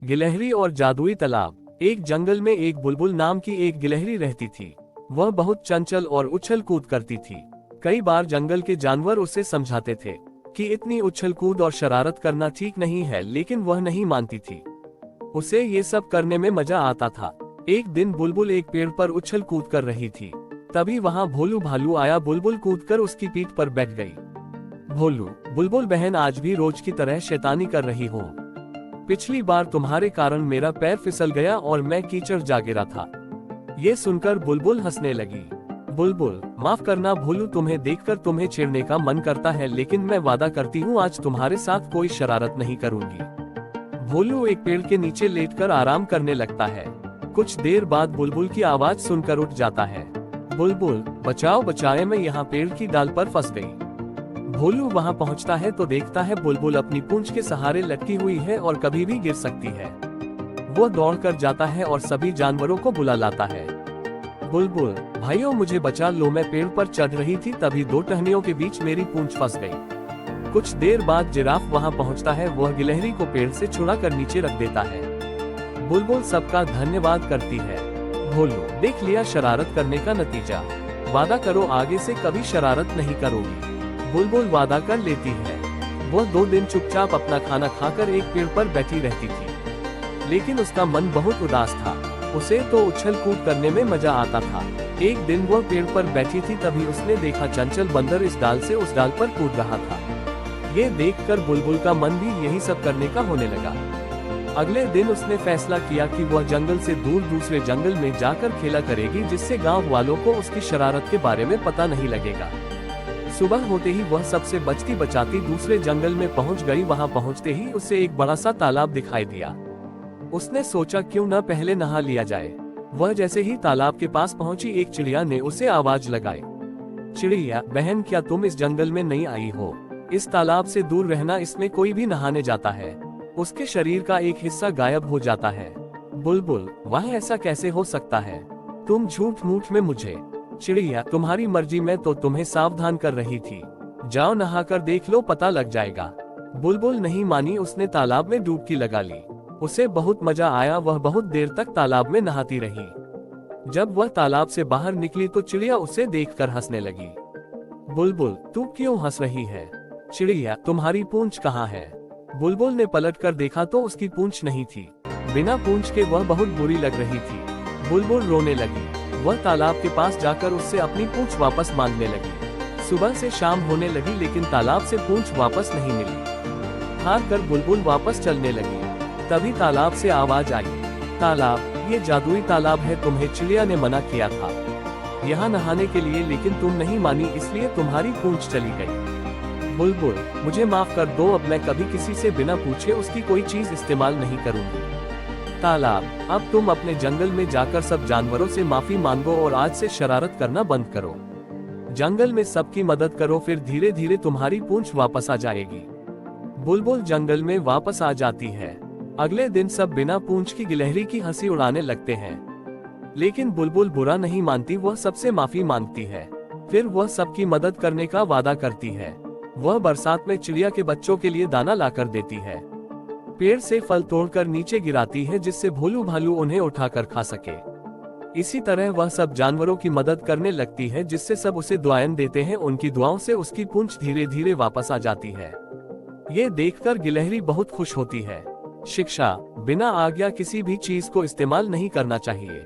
गिलहरी और जादुई तालाब। एक जंगल में एक बुलबुल नाम की एक गिलहरी रहती थी। वह बहुत चंचल और उछल कूद करती थी। कई बार जंगल के जानवर उसे समझाते थे कि इतनी उछल कूद और शरारत करना ठीक नहीं है, लेकिन वह नहीं मानती थी। उसे ये सब करने में मजा आता था। एक दिन बुलबुल एक पेड़ पर उछल कूद कर रही थी। तभी वहां भोलू भालू आया। बुलबुल कूदकर उसकी पीठ पर बैठ गई। भोलू, बुलबुल बहन, आज भी रोज की तरह शैतानी कर रही हो। पिछली बार तुम्हारे कारण मेरा पैर फिसल गया और मैं कीचड़ जा गिरा था। ये सुनकर बुलबुल हंसने लगी। बुलबुल, माफ करना भोलू, तुम्हें देखकर तुम्हें छेड़ने का मन करता है, लेकिन मैं वादा करती हूँ आज तुम्हारे साथ कोई शरारत नहीं करूंगी। भोलू एक पेड़ के नीचे लेटकर आराम करने लगता है। कुछ देर बाद बुलबुल की आवाज सुनकर उठ जाता है। बुलबुल, बचाओ बचाए, मैं यहाँ पेड़ की डाल पर फंस गई। भोलू वहां पहुंचता है तो देखता है बुलबुल अपनी पूंछ के सहारे लटकी हुई है और कभी भी गिर सकती है। वो दौड़कर जाता है और सभी जानवरों को बुला लाता है। बुलबुल, भाइयों मुझे बचा लो, मैं पेड़ पर चढ़ रही थी, तभी दो टहनियों के बीच मेरी पूंछ फंस गई। कुछ देर बाद जिराफ वहां पहुंचता है। वह गिलहरी को पेड़ से छुड़ाकर नीचे रख देता है। बुलबुल सबका धन्यवाद करती है। भोलू, देख लिया शरारत करने का नतीजा। वादा करो आगे से कभी शरारत नहीं करोगी। बुलबुल वादा कर लेती है। वह 2 दिन चुपचाप अपना खाना खाकर एक पेड़ पर बैठी रहती थी, लेकिन उसका मन बहुत उदास था। उसे तो उछल कूद करने में मजा आता था। एक दिन वह पेड़ पर बैठी थी, तभी उसने देखा चंचल बंदर इस डाल से उस डाल पर कूद रहा था। ये देखकर बुलबुल का मन भी यही सब करने का होने लगा। अगले दिन उसने फैसला किया कि वह जंगल से दूर दूसरे जंगल में जाकर खेला करेगी, जिससे गाँव वालों को उसकी शरारत के बारे में पता नहीं लगेगा। सुबह होते ही वह सबसे बचती बचाती दूसरे जंगल में पहुंच गई। वहां पहुंचते ही उसे एक बड़ा सा तालाब दिखाई दिया। उसने सोचा क्यों न पहले नहा लिया जाए। वह जैसे ही तालाब के पास पहुंची, एक चिड़िया ने उसे आवाज लगाई। चिड़िया बहन, क्या तुम इस जंगल में नहीं आई हो? इस तालाब से दूर रहना, इसमें कोई भी नहाने जाता है उसके शरीर का एक हिस्सा गायब हो जाता है। बुलबुल, वह ऐसा कैसे हो सकता है? तुम झूठ मूठ में मुझे। चिड़िया, तुम्हारी मर्जी, मैं तो तुम्हें सावधान कर रही थी। जाओ नहाकर देख लो, पता लग जाएगा। बुलबुल नहीं मानी। उसने तालाब में डुबकी लगा ली। उसे बहुत मजा आया। वह बहुत देर तक तालाब में नहाती रही। जब वह तालाब से बाहर निकली तो चिड़िया उसे देखकर हंसने लगी। बुलबुल, तू क्यों हंस रही है? चिड़िया, तुम्हारी पूंछ कहाँ है? बुलबुल ने पलटकर देखा तो उसकी पूंछ नहीं थी। बिना पूंछ के वह बहुत बुरी लग रही थी। बुलबुल रोने लगी। वह तालाब के पास जाकर उससे अपनी पूंछ वापस मांगने लगी। सुबह से शाम होने लगी, लेकिन तालाब से पूंछ वापस नहीं मिली। हार कर बुलबुल वापस चलने लगी। तभी तालाब से आवाज आई। तालाब, ये जादुई तालाब है, तुम्हें चिड़िया ने मना किया था यहाँ नहाने के लिए, लेकिन तुम नहीं मानी, इसलिए तुम्हारी पूंछ चली गई। बुलबुल, मुझे माफ कर दो, अब मैं कभी किसी से बिना पूछे उसकी कोई चीज इस्तेमाल नहीं करूंगी। तालाब, अब तुम अपने जंगल में जाकर सब जानवरों से माफी मांगो और आज से शरारत करना बंद करो। जंगल में सबकी मदद करो, फिर धीरे धीरे तुम्हारी पूंछ वापस आ जाएगी। बुलबुल जंगल में वापस आ जाती है। अगले दिन सब बिना पूंछ की गिलहरी की हंसी उड़ाने लगते हैं, लेकिन बुलबुल बुरा नहीं मानती। वह सबसे माफी मांगती है। फिर वह सबकी मदद करने का वादा करती है। वह बरसात में चिड़िया के बच्चों के लिए दाना लाकर देती है। पेड़ से फल तोड़कर नीचे गिराती है, जिससे भोलू भालू उन्हें उठाकर खा सके। इसी तरह वह सब जानवरों की मदद करने लगती है, जिससे सब उसे दुआएं देते हैं। उनकी दुआओं से उसकी पूंछ धीरे धीरे वापस आ जाती है। ये देखकर गिलहरी बहुत खुश होती है। शिक्षा, बिना आज्ञा किसी भी चीज को इस्तेमाल नहीं करना चाहिए।